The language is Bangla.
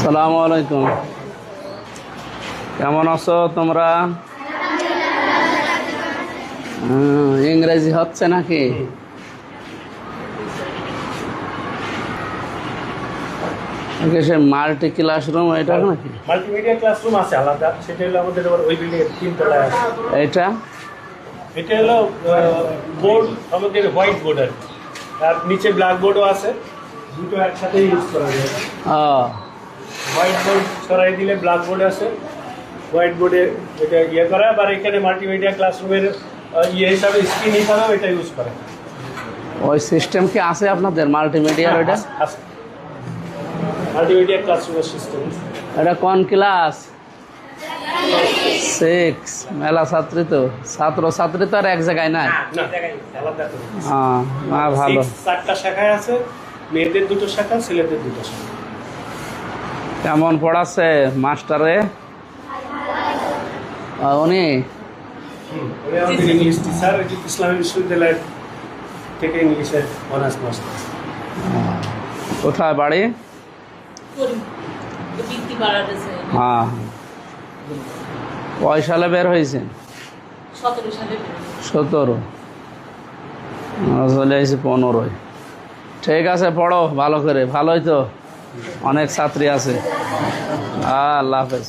আসসালামু আলাইকুম। কেমন আছো তোমরা? ইংরেজি হচ্ছে নাকি? সে মাল্টি ক্লাসরুম এটা নাকি? মাল্টিমিডিয়া ক্লাসরুম আছে আলাদা, সেটা হলো আমাদের ওই বিল্ডিং এর 3 তলায় আছে। এটা হলো বোর্ড, আমাদের হোয়াইট বোর্ড আর কি। আর নিচে ব্ল্যাক বোর্ডও আছে, দুটো একসাথে ইউজ করা যায়। হোয়াইট বোর্ড সরাই দিলে ব্ল্যাক বোর্ড আছে, হোয়াইট বোর্ডে এটা ইয়ে করা, আবার এখানে মাল্টিমিডিয়া ক্লাসরুমের ইয়ে হিসাবে স্ক্রিন হিসাবেও এটা ইউজ করা। ওই সিস্টেম কি আছে আপনাদের মাল্টিমিডিয়ার? ওটা আছে, মাল্টিমিডিয়া ক্লাসরুমের সিস্টেম। এটা কোন ক্লাস? 6। মেলা ছাত্রী তো, ছাত্রী তো আর এক জায়গায় নাই। হ্যাঁ, ভালো। 4টা শাখায় আছে, মেয়েদের 2টো শাখা, ছেলেদের 2টো শাখা। কেমন পড়াচ্ছে মাস্টারে? উনি ইংলিশ টিচার, ইসলামী বিশ্ববিদ্যালয় থেকে ইংলিশের অনার্স মাস্টার। কোথায় বাড়ি? হ্যাঁ। কয় সালে বের হয়েছেন? 17। চলে আসছে 15। ঠিক আছে, পড়ো ভালো করে। ভালোই তো, অনেক ছাত্রী আছে। আল্লাহ হাফেজ।